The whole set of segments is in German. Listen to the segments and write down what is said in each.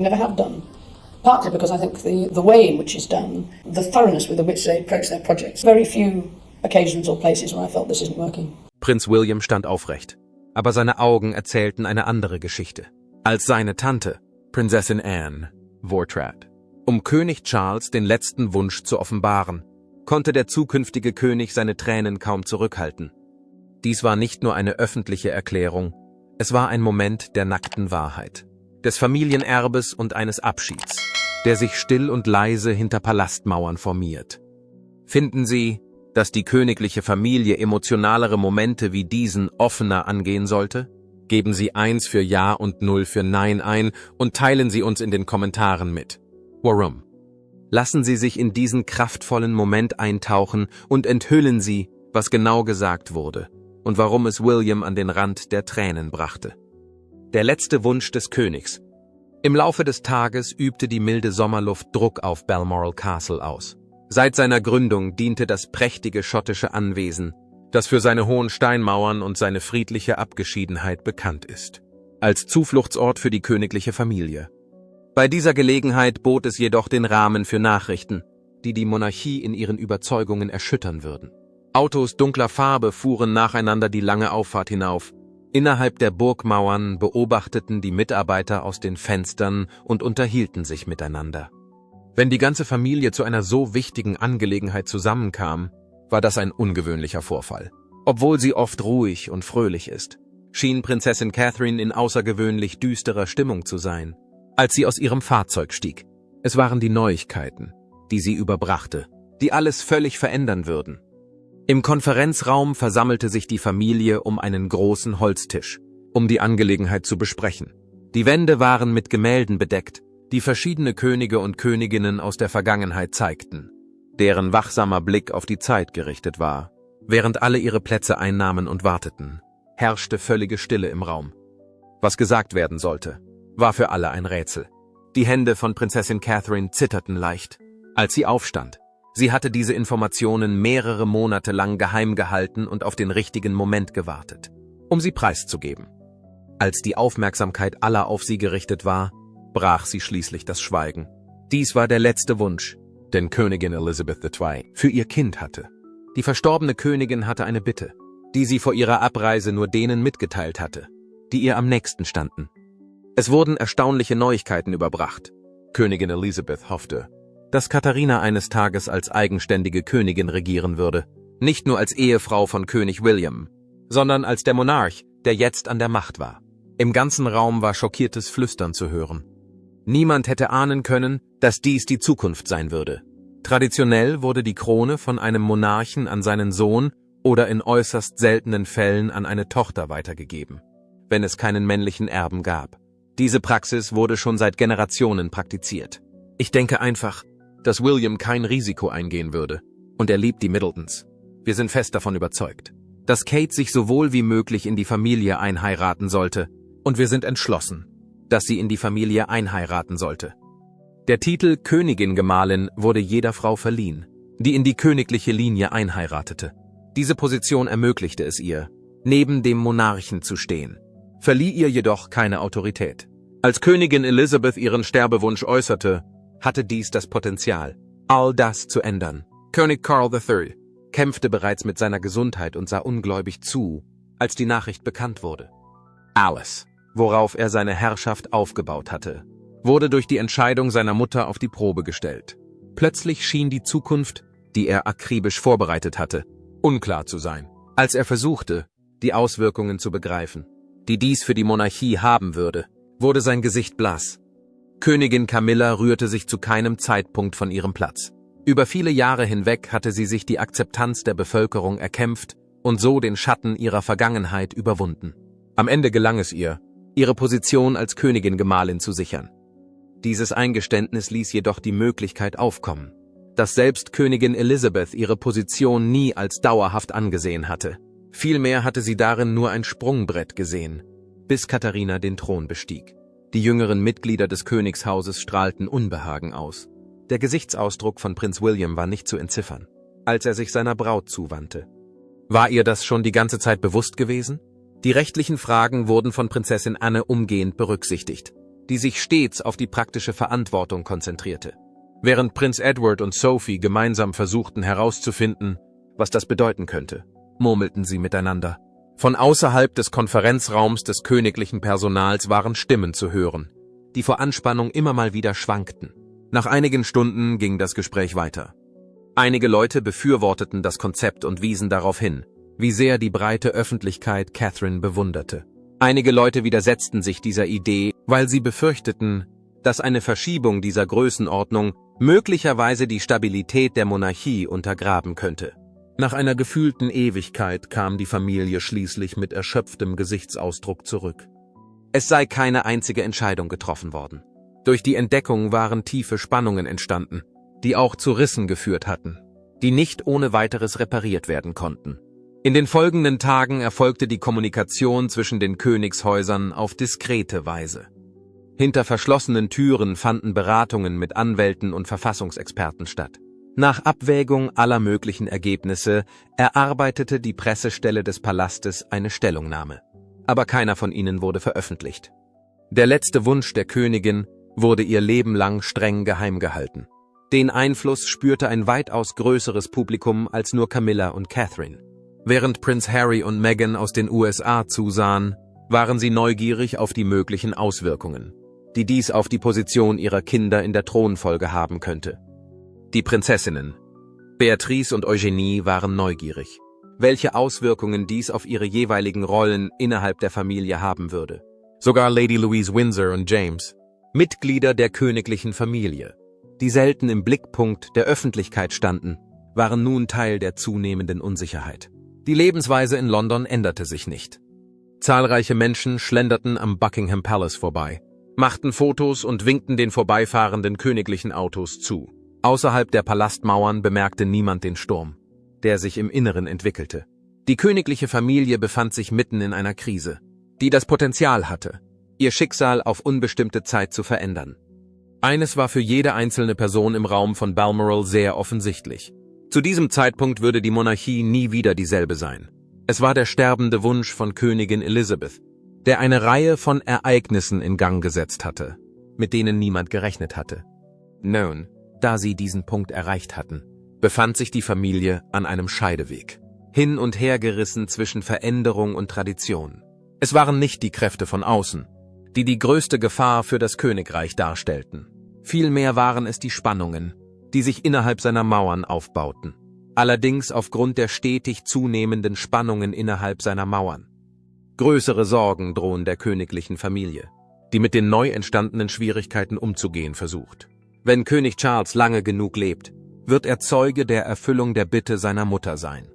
Never have done. Partly because I think the way in which it's done, the thoroughness with which they approach their projects. Very few occasions or places where I felt this isn't working. Prinz William stand aufrecht, aber seine Augen erzählten eine andere Geschichte. Als seine Tante, Prinzessin Anne, vortrat, um König Charles den letzten Wunsch zu offenbaren, konnte der zukünftige König seine Tränen kaum zurückhalten. Dies war nicht nur eine öffentliche Erklärung, es war ein Moment der nackten Wahrheit, des Familienerbes und eines Abschieds, der sich still und leise hinter Palastmauern formiert. Finden Sie, dass die königliche Familie emotionalere Momente wie diesen offener angehen sollte? Geben Sie 1 für Ja und 0 für Nein ein und teilen Sie uns in den Kommentaren mit. Warum? Lassen Sie sich in diesen kraftvollen Moment eintauchen und enthüllen Sie, was genau gesagt wurde und warum es William an den Rand der Tränen brachte. Der letzte Wunsch des Königs. Im Laufe des Tages übte die milde Sommerluft Druck auf Balmoral Castle aus. Seit seiner Gründung diente das prächtige schottische Anwesen, das für seine hohen Steinmauern und seine friedliche Abgeschiedenheit bekannt ist, als Zufluchtsort für die königliche Familie. Bei dieser Gelegenheit bot es jedoch den Rahmen für Nachrichten, die die Monarchie in ihren Überzeugungen erschüttern würden. Autos dunkler Farbe fuhren nacheinander die lange Auffahrt hinauf. Innerhalb der Burgmauern beobachteten die Mitarbeiter aus den Fenstern und unterhielten sich miteinander. Wenn die ganze Familie zu einer so wichtigen Angelegenheit zusammenkam, war das ein ungewöhnlicher Vorfall. Obwohl sie oft ruhig und fröhlich ist, schien Prinzessin Catherine in außergewöhnlich düsterer Stimmung zu sein, als sie aus ihrem Fahrzeug stieg. Es waren die Neuigkeiten, die sie überbrachte, die alles völlig verändern würden. Im Konferenzraum versammelte sich die Familie um einen großen Holztisch, um die Angelegenheit zu besprechen. Die Wände waren mit Gemälden bedeckt, die verschiedene Könige und Königinnen aus der Vergangenheit zeigten, deren wachsamer Blick auf die Zeit gerichtet war. Während alle ihre Plätze einnahmen und warteten, herrschte völlige Stille im Raum. Was gesagt werden sollte, war für alle ein Rätsel. Die Hände von Prinzessin Catherine zitterten leicht, als sie aufstand. Sie hatte diese Informationen mehrere Monate lang geheim gehalten und auf den richtigen Moment gewartet, um sie preiszugeben. Als die Aufmerksamkeit aller auf sie gerichtet war, brach sie schließlich das Schweigen. Dies war der letzte Wunsch, den Königin Elizabeth II für ihr Kind hatte. Die verstorbene Königin hatte eine Bitte, die sie vor ihrer Abreise nur denen mitgeteilt hatte, die ihr am nächsten standen. Es wurden erstaunliche Neuigkeiten überbracht. Königin Elizabeth hoffte, dass Katharina eines Tages als eigenständige Königin regieren würde, nicht nur als Ehefrau von König William, sondern als der Monarch, der jetzt an der Macht war. Im ganzen Raum war schockiertes Flüstern zu hören. Niemand hätte ahnen können, dass dies die Zukunft sein würde. Traditionell wurde die Krone von einem Monarchen an seinen Sohn oder in äußerst seltenen Fällen an eine Tochter weitergegeben, wenn es keinen männlichen Erben gab. Diese Praxis wurde schon seit Generationen praktiziert. Ich denke einfach, dass William kein Risiko eingehen würde. Und er liebt die Middletons. Wir sind fest davon überzeugt, dass Kate sich so wohl wie möglich in die Familie einheiraten sollte. Und wir sind entschlossen, dass sie in die Familie einheiraten sollte. Der Titel Königin-Gemahlin wurde jeder Frau verliehen, die in die königliche Linie einheiratete. Diese Position ermöglichte es ihr, neben dem Monarchen zu stehen, verlieh ihr jedoch keine Autorität. Als Königin Elizabeth ihren Sterbewunsch äußerte, hatte dies das Potenzial, all das zu ändern. König Karl III kämpfte bereits mit seiner Gesundheit und sah ungläubig zu, als die Nachricht bekannt wurde. Alles, worauf er seine Herrschaft aufgebaut hatte, wurde durch die Entscheidung seiner Mutter auf die Probe gestellt. Plötzlich schien die Zukunft, die er akribisch vorbereitet hatte, unklar zu sein. Als er versuchte, die Auswirkungen zu begreifen, die dies für die Monarchie haben würde, wurde sein Gesicht blass. Königin Camilla rührte sich zu keinem Zeitpunkt von ihrem Platz. Über viele Jahre hinweg hatte sie sich die Akzeptanz der Bevölkerung erkämpft und so den Schatten ihrer Vergangenheit überwunden. Am Ende gelang es ihr, ihre Position als Königin-Gemahlin zu sichern. Dieses Eingeständnis ließ jedoch die Möglichkeit aufkommen, dass selbst Königin Elizabeth ihre Position nie als dauerhaft angesehen hatte. Vielmehr hatte sie darin nur ein Sprungbrett gesehen, bis Katharina den Thron bestieg. Die jüngeren Mitglieder des Königshauses strahlten Unbehagen aus. Der Gesichtsausdruck von Prinz William war nicht zu entziffern, als er sich seiner Braut zuwandte. War ihr das schon die ganze Zeit bewusst gewesen? Die rechtlichen Fragen wurden von Prinzessin Anne umgehend berücksichtigt. die sich stets auf die praktische Verantwortung konzentrierte. Während Prinz Edward und Sophie gemeinsam versuchten herauszufinden, was das bedeuten könnte, murmelten sie miteinander. Von außerhalb des Konferenzraums des königlichen Personals waren Stimmen zu hören, die vor Anspannung immer mal wieder schwankten. Nach einigen Stunden ging das Gespräch weiter. Einige Leute befürworteten das Konzept und wiesen darauf hin, wie sehr die breite Öffentlichkeit Catherine bewunderte. Einige Leute widersetzten sich dieser Idee, weil sie befürchteten, dass eine Verschiebung dieser Größenordnung möglicherweise die Stabilität der Monarchie untergraben könnte. Nach einer gefühlten Ewigkeit kam die Familie schließlich mit erschöpftem Gesichtsausdruck zurück. Es sei keine einzige Entscheidung getroffen worden. Durch die Entdeckung waren tiefe Spannungen entstanden, die auch zu Rissen geführt hatten, die nicht ohne weiteres repariert werden konnten. In den folgenden Tagen erfolgte die Kommunikation zwischen den Königshäusern auf diskrete Weise. Hinter verschlossenen Türen fanden Beratungen mit Anwälten und Verfassungsexperten statt. Nach Abwägung aller möglichen Ergebnisse erarbeitete die Pressestelle des Palastes eine Stellungnahme. Aber keiner von ihnen wurde veröffentlicht. Der letzte Wunsch der Königin wurde ihr Leben lang streng geheim gehalten. Den Einfluss spürte ein weitaus größeres Publikum als nur Camilla und Catherine. Während Prinz Harry und Meghan aus den USA zusahen, waren sie neugierig auf die möglichen Auswirkungen, die dies auf die Position ihrer Kinder in der Thronfolge haben könnte. Die Prinzessinnen, Beatrice und Eugenie, waren neugierig, welche Auswirkungen dies auf ihre jeweiligen Rollen innerhalb der Familie haben würde. Sogar Lady Louise Windsor und James, Mitglieder der königlichen Familie, die selten im Blickpunkt der Öffentlichkeit standen, waren nun Teil der zunehmenden Unsicherheit. Die Lebensweise in London änderte sich nicht. Zahlreiche Menschen schlenderten am Buckingham Palace vorbei, machten Fotos und winkten den vorbeifahrenden königlichen Autos zu. Außerhalb der Palastmauern bemerkte niemand den Sturm, der sich im Inneren entwickelte. Die königliche Familie befand sich mitten in einer Krise, die das Potenzial hatte, ihr Schicksal auf unbestimmte Zeit zu verändern. Eines war für jede einzelne Person im Raum von Balmoral sehr offensichtlich. Zu diesem Zeitpunkt würde die Monarchie nie wieder dieselbe sein. Es war der sterbende Wunsch von Königin Elizabeth, der eine Reihe von Ereignissen in Gang gesetzt hatte, mit denen niemand gerechnet hatte. Nun, da sie diesen Punkt erreicht hatten, befand sich die Familie an einem Scheideweg, hin und her gerissen zwischen Veränderung und Tradition. Es waren nicht die Kräfte von außen, die die größte Gefahr für das Königreich darstellten. Vielmehr waren es die Spannungen, die sich innerhalb seiner Mauern aufbauten. Allerdings aufgrund der stetig zunehmenden Spannungen innerhalb seiner Mauern. Größere Sorgen drohen der königlichen Familie, die mit den neu entstandenen Schwierigkeiten umzugehen versucht. Wenn König Charles lange genug lebt, wird er Zeuge der Erfüllung der Bitte seiner Mutter sein.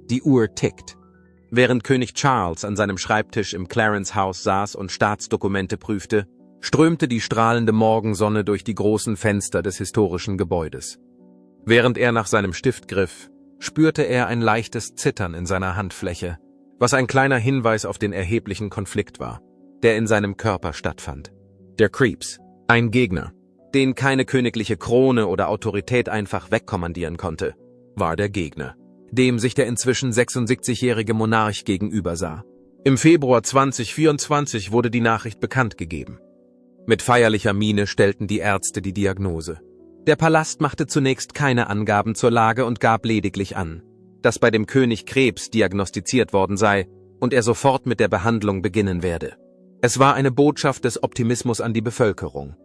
Die Uhr tickt. Während König Charles an seinem Schreibtisch im Clarence House saß und Staatsdokumente prüfte, strömte die strahlende Morgensonne durch die großen Fenster des historischen Gebäudes. Während er nach seinem Stift griff, spürte er ein leichtes Zittern in seiner Handfläche, was ein kleiner Hinweis auf den erheblichen Konflikt war, der in seinem Körper stattfand. Der Creeps, ein Gegner, den keine königliche Krone oder Autorität einfach wegkommandieren konnte, war der Gegner, dem sich der inzwischen 76-jährige Monarch gegenübersah. Im Februar 2024 wurde die Nachricht bekannt gegeben. Mit feierlicher Miene stellten die Ärzte die Diagnose. Der Palast machte zunächst keine Angaben zur Lage und gab lediglich an, dass bei dem König Krebs diagnostiziert worden sei und er sofort mit der Behandlung beginnen werde. Es war eine Botschaft des Optimismus an die Bevölkerung.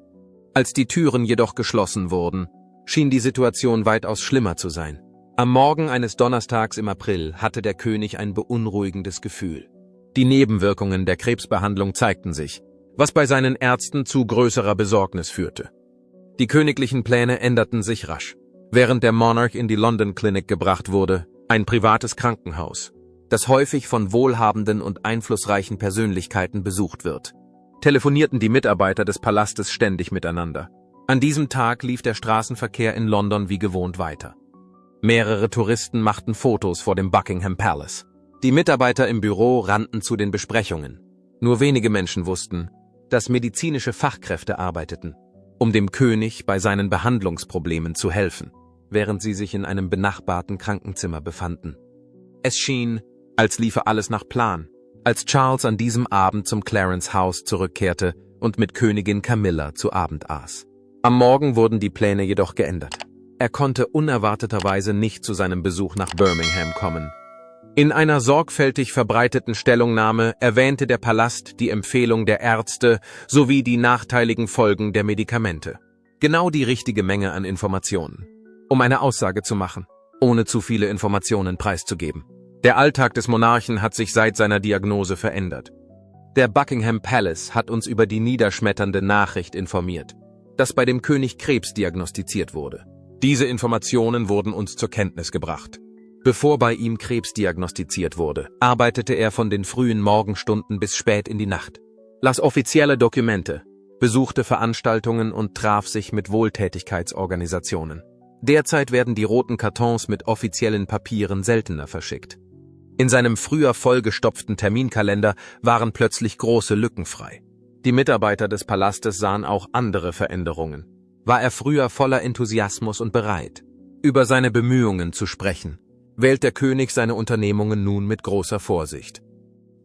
Als die Türen jedoch geschlossen wurden, schien die Situation weitaus schlimmer zu sein. Am Morgen eines Donnerstags im April hatte der König ein beunruhigendes Gefühl. Die Nebenwirkungen der Krebsbehandlung zeigten sich, was bei seinen Ärzten zu größerer Besorgnis führte. Die königlichen Pläne änderten sich rasch. Während der Monarch in die London Clinic gebracht wurde, ein privates Krankenhaus, das häufig von wohlhabenden und einflussreichen Persönlichkeiten besucht wird, telefonierten die Mitarbeiter des Palastes ständig miteinander. An diesem Tag lief der Straßenverkehr in London wie gewohnt weiter. Mehrere Touristen machten Fotos vor dem Buckingham Palace. Die Mitarbeiter im Büro rannten zu den Besprechungen. Nur wenige Menschen wussten, dass medizinische Fachkräfte arbeiteten, um dem König bei seinen Behandlungsproblemen zu helfen, während sie sich in einem benachbarten Krankenzimmer befanden. Es schien, als liefe alles nach Plan, als Charles an diesem Abend zum Clarence House zurückkehrte und mit Königin Camilla zu Abend aß. Am Morgen wurden die Pläne jedoch geändert. Er konnte unerwarteterweise nicht zu seinem Besuch nach Birmingham kommen. In einer sorgfältig verbreiteten Stellungnahme erwähnte der Palast die Empfehlung der Ärzte sowie die nachteiligen Folgen der Medikamente. Genau die richtige Menge an Informationen, um eine Aussage zu machen, ohne zu viele Informationen preiszugeben. Der Alltag des Monarchen hat sich seit seiner Diagnose verändert. Der Buckingham Palace hat uns über die niederschmetternde Nachricht informiert, dass bei dem König Krebs diagnostiziert wurde. Diese Informationen wurden uns zur Kenntnis gebracht. Bevor bei ihm Krebs diagnostiziert wurde, arbeitete er von den frühen Morgenstunden bis spät in die Nacht, las offizielle Dokumente, besuchte Veranstaltungen und traf sich mit Wohltätigkeitsorganisationen. Derzeit werden die roten Kartons mit offiziellen Papieren seltener verschickt. In seinem früher vollgestopften Terminkalender waren plötzlich große Lücken frei. Die Mitarbeiter des Palastes sahen auch andere Veränderungen. War er früher voller Enthusiasmus und bereit, über seine Bemühungen zu sprechen, wählt der König seine Unternehmungen nun mit großer Vorsicht.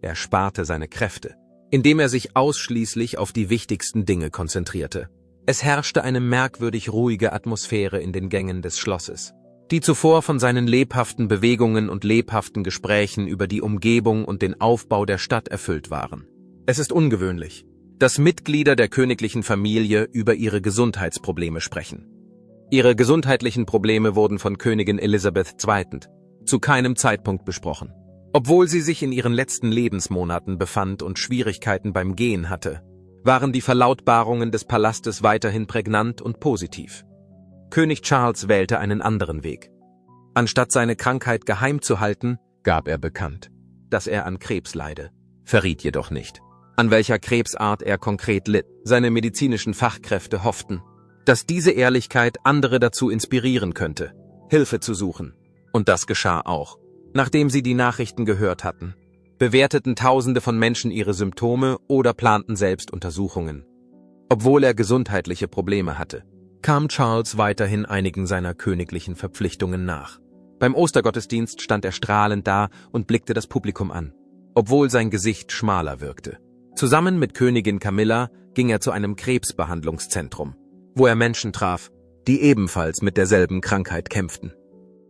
Er sparte seine Kräfte, indem er sich ausschließlich auf die wichtigsten Dinge konzentrierte. Es herrschte eine merkwürdig ruhige Atmosphäre in den Gängen des Schlosses, die zuvor von seinen lebhaften Bewegungen und lebhaften Gesprächen über die Umgebung und den Aufbau der Stadt erfüllt waren. Es ist ungewöhnlich, dass Mitglieder der königlichen Familie über ihre Gesundheitsprobleme sprechen. Ihre gesundheitlichen Probleme wurden von Königin Elizabeth II. Zu keinem Zeitpunkt besprochen. Obwohl sie sich in ihren letzten Lebensmonaten befand und Schwierigkeiten beim Gehen hatte, waren die Verlautbarungen des Palastes weiterhin prägnant und positiv. König Charles wählte einen anderen Weg. Anstatt seine Krankheit geheim zu halten, gab er bekannt, dass er an Krebs leide, verriet jedoch nicht, an welcher Krebsart er konkret litt. Seine medizinischen Fachkräfte hofften, dass diese Ehrlichkeit andere dazu inspirieren könnte, Hilfe zu suchen. Und das geschah auch. Nachdem sie die Nachrichten gehört hatten, bewerteten Tausende von Menschen ihre Symptome oder planten selbst Untersuchungen. Obwohl er gesundheitliche Probleme hatte, kam Charles weiterhin einigen seiner königlichen Verpflichtungen nach. Beim Ostergottesdienst stand er strahlend da und blickte das Publikum an, obwohl sein Gesicht schmaler wirkte. Zusammen mit Königin Camilla ging er zu einem Krebsbehandlungszentrum, wo er Menschen traf, die ebenfalls mit derselben Krankheit kämpften.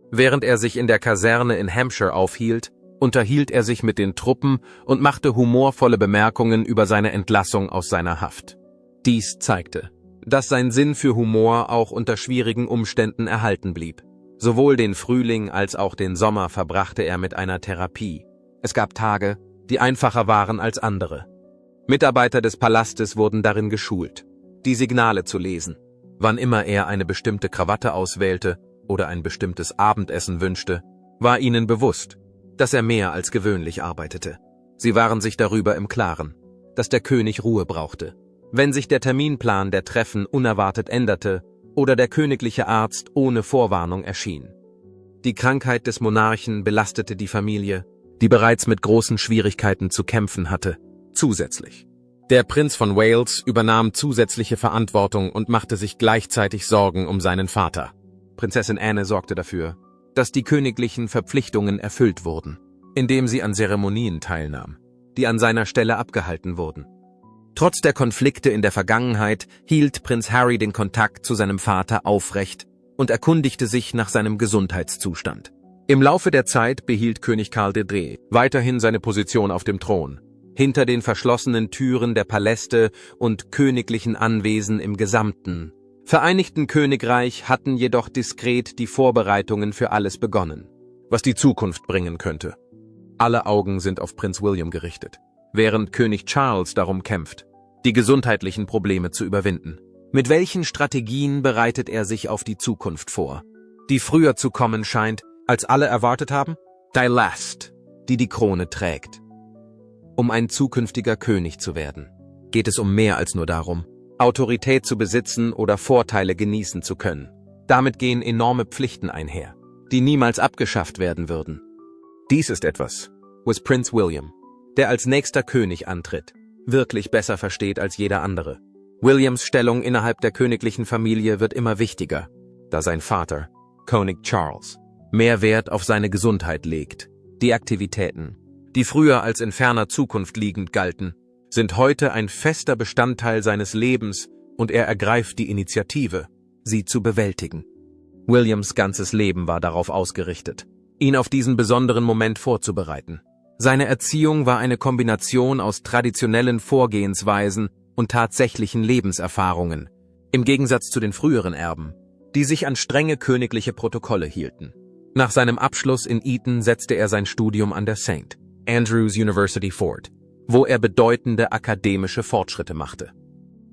Während er sich in der Kaserne in Hampshire aufhielt, unterhielt er sich mit den Truppen und machte humorvolle Bemerkungen über seine Entlassung aus seiner Haft. Dies zeigte, dass sein Sinn für Humor auch unter schwierigen Umständen erhalten blieb. Sowohl den Frühling als auch den Sommer verbrachte er mit einer Therapie. Es gab Tage, die einfacher waren als andere. Mitarbeiter des Palastes wurden darin geschult, die Signale zu lesen. Wann immer er eine bestimmte Krawatte auswählte oder ein bestimmtes Abendessen wünschte, war ihnen bewusst, dass er mehr als gewöhnlich arbeitete. Sie waren sich darüber im Klaren, dass der König Ruhe brauchte. Wenn sich der Terminplan der Treffen unerwartet änderte oder der königliche Arzt ohne Vorwarnung erschien. Die Krankheit des Monarchen belastete die Familie, die bereits mit großen Schwierigkeiten zu kämpfen hatte, zusätzlich. Der Prinz von Wales übernahm zusätzliche Verantwortung und machte sich gleichzeitig Sorgen um seinen Vater. Prinzessin Anne sorgte dafür, dass die königlichen Verpflichtungen erfüllt wurden, indem sie an Zeremonien teilnahm, die an seiner Stelle abgehalten wurden. Trotz der Konflikte in der Vergangenheit hielt Prinz Harry den Kontakt zu seinem Vater aufrecht und erkundigte sich nach seinem Gesundheitszustand. Im Laufe der Zeit behielt König Karl III. Weiterhin seine Position auf dem Thron, hinter den verschlossenen Türen der Paläste und königlichen Anwesen im gesamten Vereinigten Königreich hatten jedoch diskret die Vorbereitungen für alles begonnen, was die Zukunft bringen könnte. Alle Augen sind auf Prinz William gerichtet, während König Charles darum kämpft, die gesundheitlichen Probleme zu überwinden. Mit welchen Strategien bereitet er sich auf die Zukunft vor, die früher zu kommen scheint, als alle erwartet haben? Die Last, die die Krone trägt. Um ein zukünftiger König zu werden, geht es um mehr als nur darum, Autorität zu besitzen oder Vorteile genießen zu können. Damit gehen enorme Pflichten einher, die niemals abgeschafft werden würden. Dies ist etwas, was Prinz William, der als nächster König antritt, wirklich besser versteht als jeder andere. Williams Stellung innerhalb der königlichen Familie wird immer wichtiger, da sein Vater, König Charles, mehr Wert auf seine Gesundheit legt. Die Aktivitäten, die früher als in ferner Zukunft liegend galten, sind heute ein fester Bestandteil seines Lebens und er ergreift die Initiative, sie zu bewältigen. Williams ganzes Leben war darauf ausgerichtet, ihn auf diesen besonderen Moment vorzubereiten. Seine Erziehung war eine Kombination aus traditionellen Vorgehensweisen und tatsächlichen Lebenserfahrungen, im Gegensatz zu den früheren Erben, die sich an strenge königliche Protokolle hielten. Nach seinem Abschluss in Eton setzte er sein Studium an der St. Andrews University fort, wo er bedeutende akademische Fortschritte machte.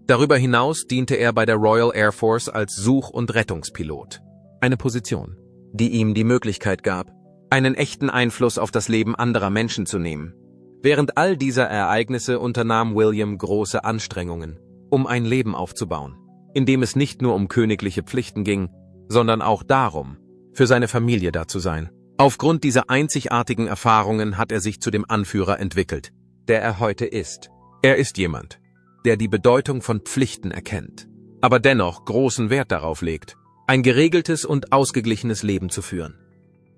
Darüber hinaus diente er bei der Royal Air Force als Such- und Rettungspilot, eine Position, die ihm die Möglichkeit gab, einen echten Einfluss auf das Leben anderer Menschen zu nehmen. Während all dieser Ereignisse unternahm William große Anstrengungen, um ein Leben aufzubauen, in dem es nicht nur um königliche Pflichten ging, sondern auch darum, für seine Familie da zu sein. Aufgrund dieser einzigartigen Erfahrungen hat er sich zu dem Anführer entwickelt, der er heute ist. Er ist jemand, der die Bedeutung von Pflichten erkennt, aber dennoch großen Wert darauf legt, ein geregeltes und ausgeglichenes Leben zu führen.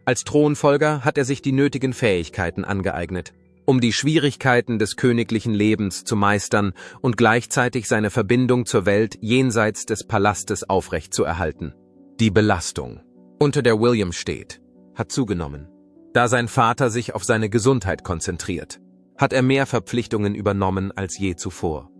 Als Thronfolger hat er sich die nötigen Fähigkeiten angeeignet, um die Schwierigkeiten des königlichen Lebens zu meistern und gleichzeitig seine Verbindung zur Welt jenseits des Palastes aufrechtzuerhalten. Die Belastung, unter der William steht, hat zugenommen. Da sein Vater sich auf seine Gesundheit konzentriert, hat er mehr Verpflichtungen übernommen als je zuvor.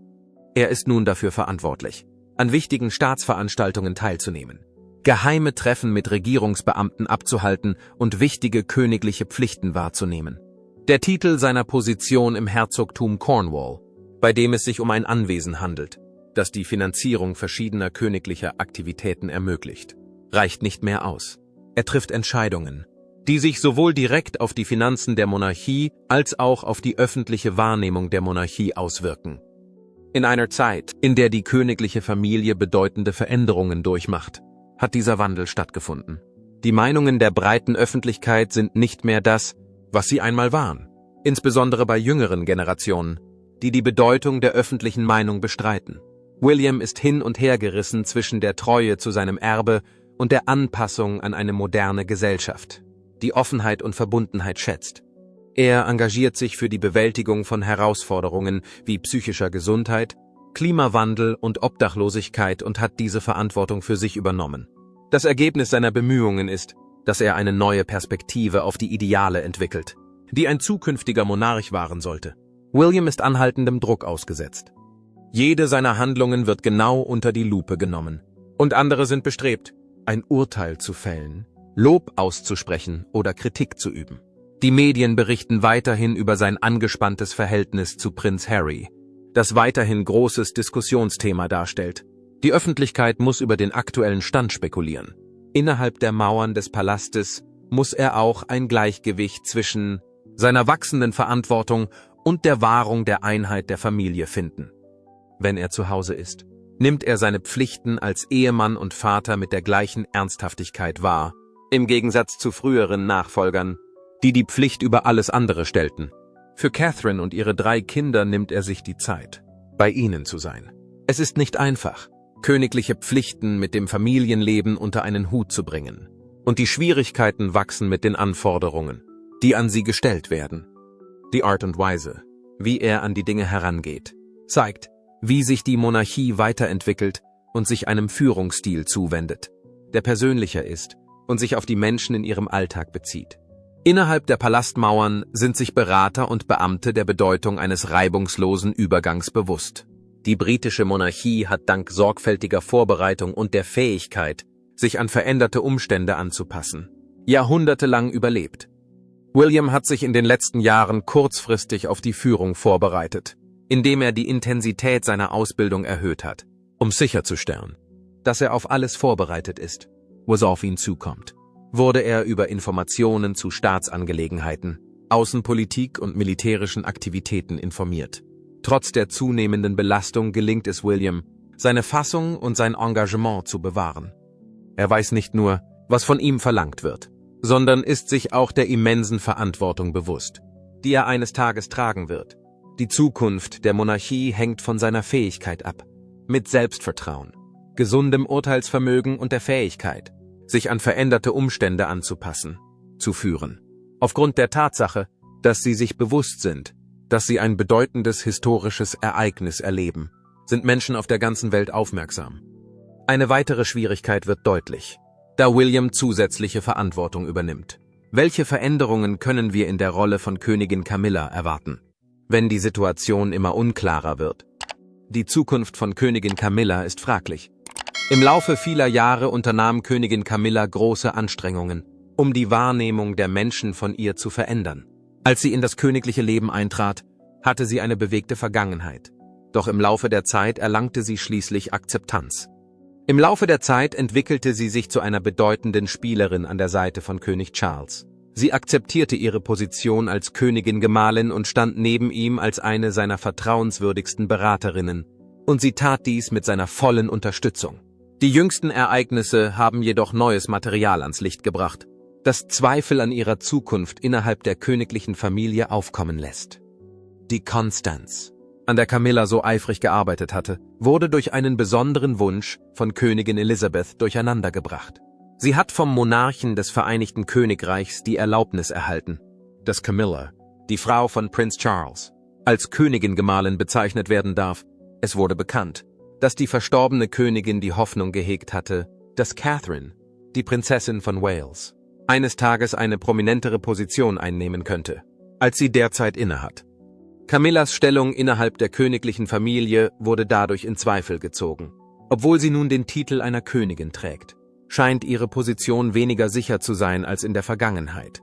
Er ist nun dafür verantwortlich, an wichtigen Staatsveranstaltungen teilzunehmen, geheime Treffen mit Regierungsbeamten abzuhalten und wichtige königliche Pflichten wahrzunehmen. Der Titel seiner Position im Herzogtum Cornwall, bei dem es sich um ein Anwesen handelt, das die Finanzierung verschiedener königlicher Aktivitäten ermöglicht, reicht nicht mehr aus. Er trifft Entscheidungen, die sich sowohl direkt auf die Finanzen der Monarchie als auch auf die öffentliche Wahrnehmung der Monarchie auswirken. In einer Zeit, in der die königliche Familie bedeutende Veränderungen durchmacht, hat dieser Wandel stattgefunden. Die Meinungen der breiten Öffentlichkeit sind nicht mehr das, was sie einmal waren, insbesondere bei jüngeren Generationen, die die Bedeutung der öffentlichen Meinung bestreiten. William ist hin und her gerissen zwischen der Treue zu seinem Erbe und der Anpassung an eine moderne Gesellschaft, die Offenheit und Verbundenheit schätzt. Er engagiert sich für die Bewältigung von Herausforderungen wie psychischer Gesundheit, Klimawandel und Obdachlosigkeit und hat diese Verantwortung für sich übernommen. Das Ergebnis seiner Bemühungen ist, dass er eine neue Perspektive auf die Ideale entwickelt, die ein zukünftiger Monarch wahren sollte. William ist anhaltendem Druck ausgesetzt. Jede seiner Handlungen wird genau unter die Lupe genommen. Und andere sind bestrebt, ein Urteil zu fällen, Lob auszusprechen oder Kritik zu üben. Die Medien berichten weiterhin über sein angespanntes Verhältnis zu Prinz Harry, das weiterhin großes Diskussionsthema darstellt. Die Öffentlichkeit muss über den aktuellen Stand spekulieren. Innerhalb der Mauern des Palastes muss er auch ein Gleichgewicht zwischen seiner wachsenden Verantwortung und der Wahrung der Einheit der Familie finden. Wenn er zu Hause ist, nimmt er seine Pflichten als Ehemann und Vater mit der gleichen Ernsthaftigkeit wahr, im Gegensatz zu früheren Nachfolgern, die die Pflicht über alles andere stellten. Für Catherine und ihre 3 Kinder nimmt er sich die Zeit, bei ihnen zu sein. Es ist nicht einfach, königliche Pflichten mit dem Familienleben unter einen Hut zu bringen. Und die Schwierigkeiten wachsen mit den Anforderungen, die an sie gestellt werden. Die Art und Weise, wie er an die Dinge herangeht, zeigt, wie sich die Monarchie weiterentwickelt und sich einem Führungsstil zuwendet, der persönlicher ist und sich auf die Menschen in ihrem Alltag bezieht. Innerhalb der Palastmauern sind sich Berater und Beamte der Bedeutung eines reibungslosen Übergangs bewusst. Die britische Monarchie hat dank sorgfältiger Vorbereitung und der Fähigkeit, sich an veränderte Umstände anzupassen, jahrhundertelang überlebt. William hat sich in den letzten Jahren kurzfristig auf die Führung vorbereitet, indem er die Intensität seiner Ausbildung erhöht hat, um sicherzustellen, dass er auf alles vorbereitet ist, was auf ihn zukommt. Wurde er über Informationen zu Staatsangelegenheiten, Außenpolitik und militärischen Aktivitäten informiert. Trotz der zunehmenden Belastung gelingt es William, seine Fassung und sein Engagement zu bewahren. Er weiß nicht nur, was von ihm verlangt wird, sondern ist sich auch der immensen Verantwortung bewusst, die er eines Tages tragen wird. Die Zukunft der Monarchie hängt von seiner Fähigkeit ab, mit Selbstvertrauen, gesundem Urteilsvermögen und der Fähigkeit, sich an veränderte Umstände anzupassen, zu führen. Aufgrund der Tatsache, dass sie sich bewusst sind, dass sie ein bedeutendes historisches Ereignis erleben, sind Menschen auf der ganzen Welt aufmerksam. Eine weitere Schwierigkeit wird deutlich, da William zusätzliche Verantwortung übernimmt. Welche Veränderungen können wir in der Rolle von Königin Camilla erwarten, wenn die Situation immer unklarer wird? Die Zukunft von Königin Camilla ist fraglich. Im Laufe vieler Jahre unternahm Königin Camilla große Anstrengungen, um die Wahrnehmung der Menschen von ihr zu verändern. Als sie in das königliche Leben eintrat, hatte sie eine bewegte Vergangenheit. Doch im Laufe der Zeit erlangte sie schließlich Akzeptanz. Im Laufe der Zeit entwickelte sie sich zu einer bedeutenden Spielerin an der Seite von König Charles. Sie akzeptierte ihre Position als Königin-Gemahlin und stand neben ihm als eine seiner vertrauenswürdigsten Beraterinnen. Und sie tat dies mit seiner vollen Unterstützung. Die jüngsten Ereignisse haben jedoch neues Material ans Licht gebracht, das Zweifel an ihrer Zukunft innerhalb der königlichen Familie aufkommen lässt. Die Constance, an der Camilla so eifrig gearbeitet hatte, wurde durch einen besonderen Wunsch von Königin Elizabeth durcheinandergebracht. Sie hat vom Monarchen des Vereinigten Königreichs die Erlaubnis erhalten, dass Camilla, die Frau von Prinz Charles, als Königin-Gemahlin bezeichnet werden darf. Es wurde bekannt, dass die verstorbene Königin die Hoffnung gehegt hatte, dass Catherine, die Prinzessin von Wales, eines Tages eine prominentere Position einnehmen könnte, als sie derzeit innehat. Camillas Stellung innerhalb der königlichen Familie wurde dadurch in Zweifel gezogen. Obwohl sie nun den Titel einer Königin trägt, scheint ihre Position weniger sicher zu sein als in der Vergangenheit.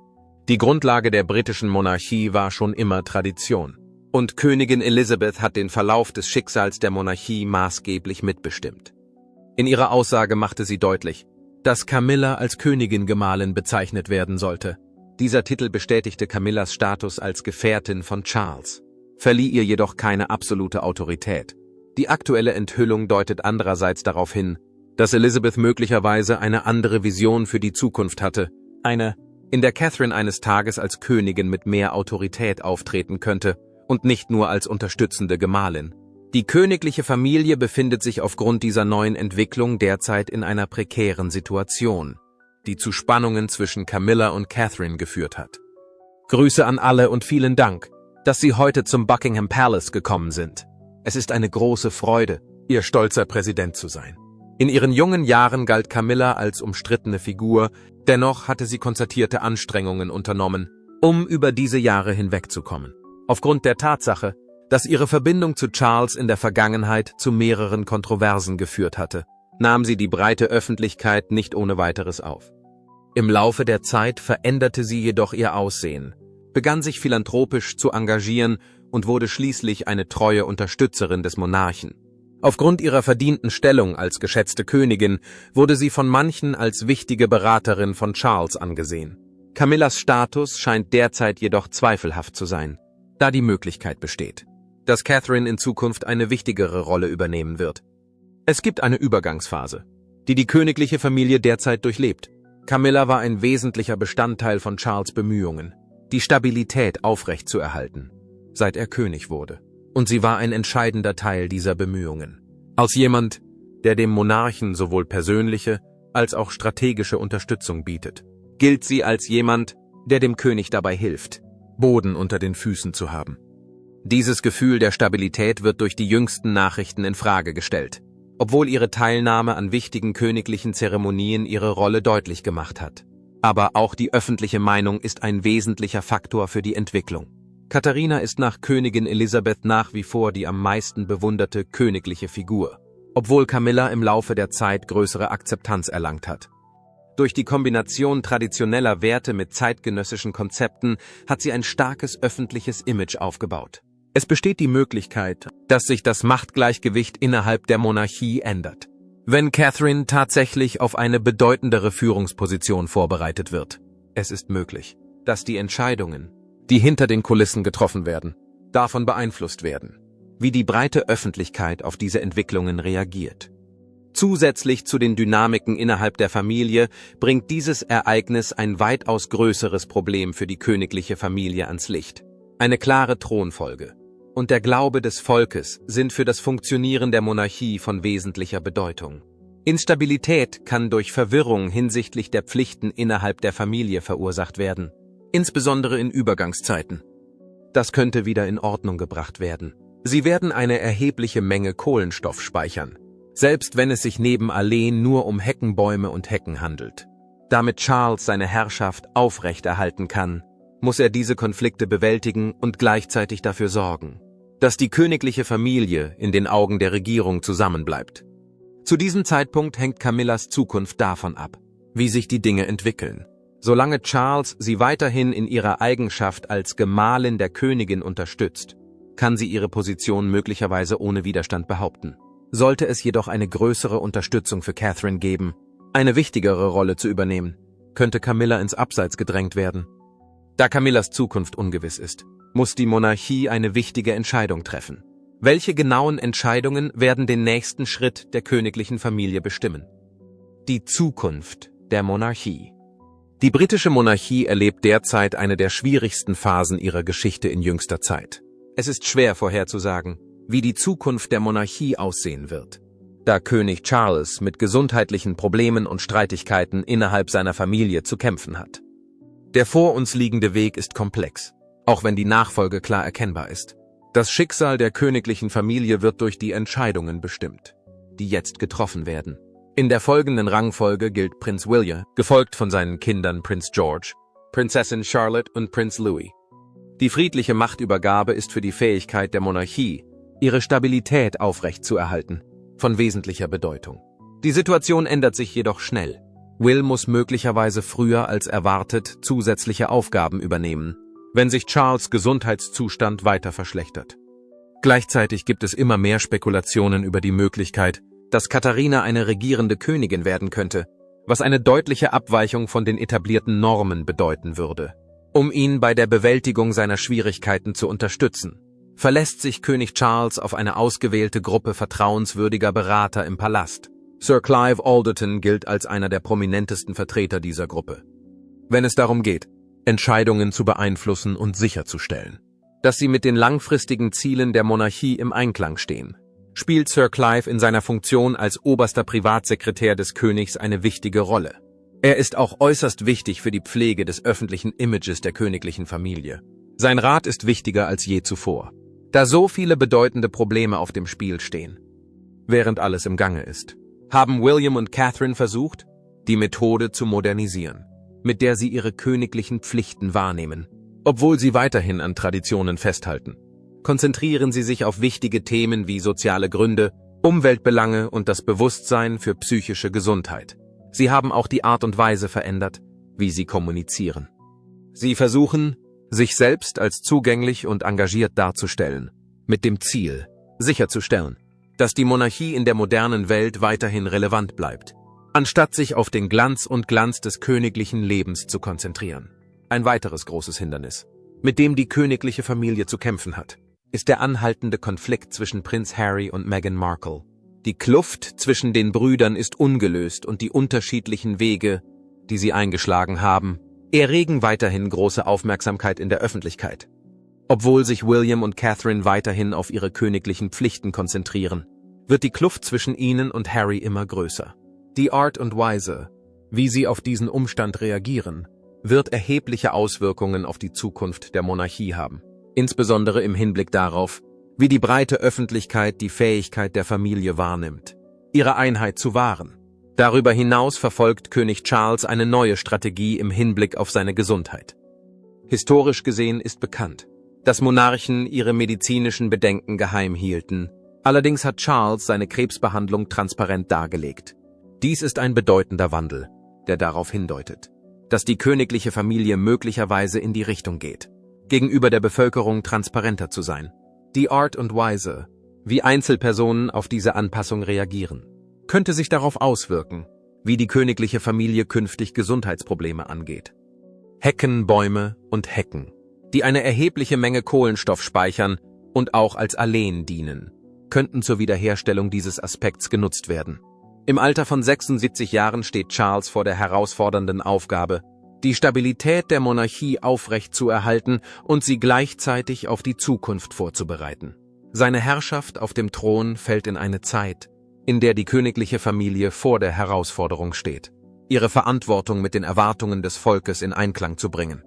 Die Grundlage der britischen Monarchie war schon immer Tradition. Und Königin Elizabeth hat den Verlauf des Schicksals der Monarchie maßgeblich mitbestimmt. In ihrer Aussage machte sie deutlich, dass Camilla als Königin-Gemahlin bezeichnet werden sollte. Dieser Titel bestätigte Camillas Status als Gefährtin von Charles, verlieh ihr jedoch keine absolute Autorität. Die aktuelle Enthüllung deutet andererseits darauf hin, dass Elizabeth möglicherweise eine andere Vision für die Zukunft hatte, eine, in der Catherine eines Tages als Königin mit mehr Autorität auftreten könnte und nicht nur als unterstützende Gemahlin. Die königliche Familie befindet sich aufgrund dieser neuen Entwicklung derzeit in einer prekären Situation, die zu Spannungen zwischen Camilla und Catherine geführt hat. Grüße an alle und vielen Dank, dass Sie heute zum Buckingham Palace gekommen sind. Es ist eine große Freude, Ihr stolzer Präsident zu sein. In ihren jungen Jahren galt Camilla als umstrittene Figur, dennoch hatte sie konzertierte Anstrengungen unternommen, um über diese Jahre hinwegzukommen. Aufgrund der Tatsache, dass ihre Verbindung zu Charles in der Vergangenheit zu mehreren Kontroversen geführt hatte, nahm sie die breite Öffentlichkeit nicht ohne weiteres auf. Im Laufe der Zeit veränderte sie jedoch ihr Aussehen, begann sich philanthropisch zu engagieren und wurde schließlich eine treue Unterstützerin des Monarchen. Aufgrund ihrer verdienten Stellung als geschätzte Königin wurde sie von manchen als wichtige Beraterin von Charles angesehen. Camillas Status scheint derzeit jedoch zweifelhaft zu sein, da die Möglichkeit besteht, dass Catherine in Zukunft eine wichtigere Rolle übernehmen wird. Es gibt eine Übergangsphase, die die königliche Familie derzeit durchlebt. Camilla war ein wesentlicher Bestandteil von Charles' Bemühungen, die Stabilität aufrechtzuerhalten, seit er König wurde. Und sie war ein entscheidender Teil dieser Bemühungen. Als jemand, der dem Monarchen sowohl persönliche als auch strategische Unterstützung bietet, gilt sie als jemand, der dem König dabei hilft, Boden unter den Füßen zu haben. Dieses Gefühl der Stabilität wird durch die jüngsten Nachrichten in Frage gestellt, obwohl ihre Teilnahme an wichtigen königlichen Zeremonien ihre Rolle deutlich gemacht hat. Aber auch die öffentliche Meinung ist ein wesentlicher Faktor für die Entwicklung. Katharina ist nach Königin Elisabeth nach wie vor die am meisten bewunderte königliche Figur, obwohl Camilla im Laufe der Zeit größere Akzeptanz erlangt hat. Durch die Kombination traditioneller Werte mit zeitgenössischen Konzepten hat sie ein starkes öffentliches Image aufgebaut. Es besteht die Möglichkeit, dass sich das Machtgleichgewicht innerhalb der Monarchie ändert, wenn Catherine tatsächlich auf eine bedeutendere Führungsposition vorbereitet wird. Es ist möglich, dass die Entscheidungen, die hinter den Kulissen getroffen werden, davon beeinflusst werden, wie die breite Öffentlichkeit auf diese Entwicklungen reagiert. Zusätzlich zu den Dynamiken innerhalb der Familie bringt dieses Ereignis ein weitaus größeres Problem für die königliche Familie ans Licht. Eine klare Thronfolge und der Glaube des Volkes sind für das Funktionieren der Monarchie von wesentlicher Bedeutung. Instabilität kann durch Verwirrung hinsichtlich der Pflichten innerhalb der Familie verursacht werden, insbesondere in Übergangszeiten. Das könnte wieder in Ordnung gebracht werden. Sie werden eine erhebliche Menge Kohlenstoff speichern, selbst wenn es sich neben Alleen nur um Heckenbäume und Hecken handelt. Damit Charles seine Herrschaft aufrechterhalten kann, muss er diese Konflikte bewältigen und gleichzeitig dafür sorgen, dass die königliche Familie in den Augen der Regierung zusammenbleibt. Zu diesem Zeitpunkt hängt Camillas Zukunft davon ab, wie sich die Dinge entwickeln. Solange Charles sie weiterhin in ihrer Eigenschaft als Gemahlin der Königin unterstützt, kann sie ihre Position möglicherweise ohne Widerstand behaupten. Sollte es jedoch eine größere Unterstützung für Catherine geben, eine wichtigere Rolle zu übernehmen, könnte Camilla ins Abseits gedrängt werden. Da Camillas Zukunft ungewiss ist, muss die Monarchie eine wichtige Entscheidung treffen. Welche genauen Entscheidungen werden den nächsten Schritt der königlichen Familie bestimmen? Die Zukunft der Monarchie. Die britische Monarchie erlebt derzeit eine der schwierigsten Phasen ihrer Geschichte in jüngster Zeit. Es ist schwer vorherzusagen, wie die Zukunft der Monarchie aussehen wird, da König Charles mit gesundheitlichen Problemen und Streitigkeiten innerhalb seiner Familie zu kämpfen hat. Der vor uns liegende Weg ist komplex, auch wenn die Nachfolge klar erkennbar ist. Das Schicksal der königlichen Familie wird durch die Entscheidungen bestimmt, die jetzt getroffen werden. In der folgenden Rangfolge gilt Prinz William, gefolgt von seinen Kindern Prinz George, Prinzessin Charlotte und Prinz Louis. Die friedliche Machtübergabe ist für die Fähigkeit der Monarchie, ihre Stabilität aufrechtzuerhalten, von wesentlicher Bedeutung. Die Situation ändert sich jedoch schnell. Will muss möglicherweise früher als erwartet zusätzliche Aufgaben übernehmen, wenn sich Charles' Gesundheitszustand weiter verschlechtert. Gleichzeitig gibt es immer mehr Spekulationen über die Möglichkeit, dass Katharina eine regierende Königin werden könnte, was eine deutliche Abweichung von den etablierten Normen bedeuten würde. Um ihn bei der Bewältigung seiner Schwierigkeiten zu unterstützen, verlässt sich König Charles auf eine ausgewählte Gruppe vertrauenswürdiger Berater im Palast. Sir Clive Alderton gilt als einer der prominentesten Vertreter dieser Gruppe, wenn es darum geht, Entscheidungen zu beeinflussen und sicherzustellen, dass sie mit den langfristigen Zielen der Monarchie im Einklang stehen. Spielt Sir Clive in seiner Funktion als oberster Privatsekretär des Königs eine wichtige Rolle. Er ist auch äußerst wichtig für die Pflege des öffentlichen Images der königlichen Familie. Sein Rat ist wichtiger als je zuvor, da so viele bedeutende Probleme auf dem Spiel stehen. Während alles im Gange ist, haben William und Catherine versucht, die Methode zu modernisieren, mit der sie ihre königlichen Pflichten wahrnehmen. Obwohl sie weiterhin an Traditionen festhalten, konzentrieren sie sich auf wichtige Themen wie soziale Gründe, Umweltbelange und das Bewusstsein für psychische Gesundheit. Sie haben auch die Art und Weise verändert, wie sie kommunizieren. Sie versuchen, sich selbst als zugänglich und engagiert darzustellen, mit dem Ziel, sicherzustellen, dass die Monarchie in der modernen Welt weiterhin relevant bleibt, anstatt sich auf den Glanz und Glanz des königlichen Lebens zu konzentrieren. Ein weiteres großes Hindernis, mit dem die königliche Familie zu kämpfen hat, ist der anhaltende Konflikt zwischen Prinz Harry und Meghan Markle. Die Kluft zwischen den Brüdern ist ungelöst und die unterschiedlichen Wege, die sie eingeschlagen haben, erregen weiterhin große Aufmerksamkeit in der Öffentlichkeit. Obwohl sich William und Catherine weiterhin auf ihre königlichen Pflichten konzentrieren, wird die Kluft zwischen ihnen und Harry immer größer. Die Art und Weise, wie sie auf diesen Umstand reagieren, wird erhebliche Auswirkungen auf die Zukunft der Monarchie haben. Insbesondere im Hinblick darauf, wie die breite Öffentlichkeit die Fähigkeit der Familie wahrnimmt, ihre Einheit zu wahren. Darüber hinaus verfolgt König Charles eine neue Strategie im Hinblick auf seine Gesundheit. Historisch gesehen ist bekannt, dass Monarchen ihre medizinischen Bedenken geheim hielten. Allerdings hat Charles seine Krebsbehandlung transparent dargelegt. Dies ist ein bedeutender Wandel, der darauf hindeutet, dass die königliche Familie möglicherweise in die Richtung geht, gegenüber der Bevölkerung transparenter zu sein. Die Art und Weise, wie Einzelpersonen auf diese Anpassung reagieren, könnte sich darauf auswirken, wie die königliche Familie künftig Gesundheitsprobleme angeht. Hecken, Bäume und Hecken, die eine erhebliche Menge Kohlenstoff speichern und auch als Alleen dienen, könnten zur Wiederherstellung dieses Aspekts genutzt werden. Im Alter von 76 Jahren steht Charles vor der herausfordernden Aufgabe, die Stabilität der Monarchie aufrechtzuerhalten und sie gleichzeitig auf die Zukunft vorzubereiten. Seine Herrschaft auf dem Thron fällt in eine Zeit, in der die königliche Familie vor der Herausforderung steht, ihre Verantwortung mit den Erwartungen des Volkes in Einklang zu bringen.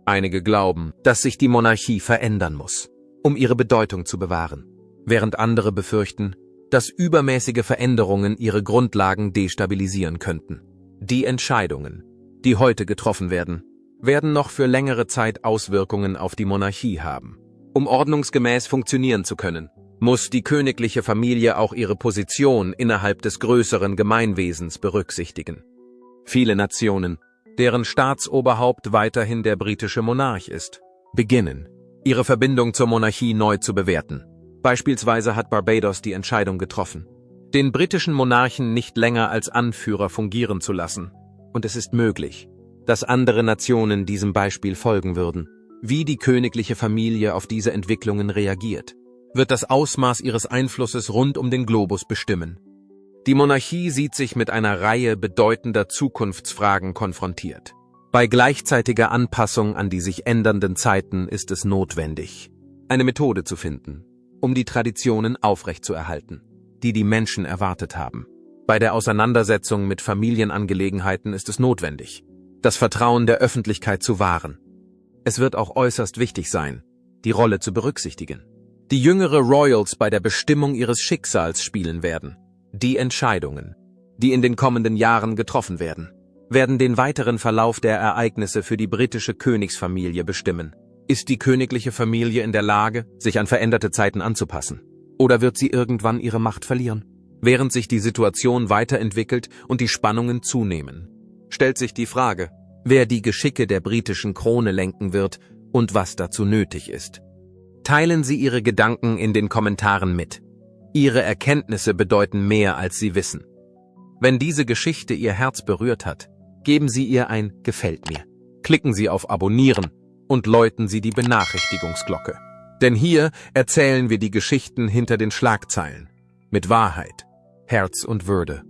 Einige glauben, dass sich die Monarchie verändern muss, um ihre Bedeutung zu bewahren, während andere befürchten, dass übermäßige Veränderungen ihre Grundlagen destabilisieren könnten. Die Entscheidungen, die heute getroffen werden, werden noch für längere Zeit Auswirkungen auf die Monarchie haben. Um ordnungsgemäß funktionieren zu können, muss die königliche Familie auch ihre Position innerhalb des größeren Gemeinwesens berücksichtigen. Viele Nationen, deren Staatsoberhaupt weiterhin der britische Monarch ist, beginnen, ihre Verbindung zur Monarchie neu zu bewerten. Beispielsweise hat Barbados die Entscheidung getroffen, den britischen Monarchen nicht länger als Anführer fungieren zu lassen, und es ist möglich, dass andere Nationen diesem Beispiel folgen würden. Wie die königliche Familie auf diese Entwicklungen reagiert, wird das Ausmaß ihres Einflusses rund um den Globus bestimmen. Die Monarchie sieht sich mit einer Reihe bedeutender Zukunftsfragen konfrontiert. Bei gleichzeitiger Anpassung an die sich ändernden Zeiten ist es notwendig, eine Methode zu finden, um die Traditionen aufrechtzuerhalten, die die Menschen erwartet haben. Bei der Auseinandersetzung mit Familienangelegenheiten ist es notwendig, das Vertrauen der Öffentlichkeit zu wahren. Es wird auch äußerst wichtig sein, die Rolle zu berücksichtigen, die jüngere Royals bei der Bestimmung ihres Schicksals spielen werden. Die Entscheidungen, die in den kommenden Jahren getroffen werden den weiteren Verlauf der Ereignisse für die britische Königsfamilie bestimmen. Ist die königliche Familie in der Lage, sich an veränderte Zeiten anzupassen? Oder wird sie irgendwann ihre Macht verlieren? Während sich die Situation weiterentwickelt und die Spannungen zunehmen, stellt sich die Frage, wer die Geschicke der britischen Krone lenken wird und was dazu nötig ist. Teilen Sie Ihre Gedanken in den Kommentaren mit. Ihre Erkenntnisse bedeuten mehr, als Sie wissen. Wenn diese Geschichte Ihr Herz berührt hat, geben Sie ihr ein Gefällt mir. Klicken Sie auf Abonnieren und läuten Sie die Benachrichtigungsglocke. Denn hier erzählen wir die Geschichten hinter den Schlagzeilen. Mit Wahrheit, Herz und Würde.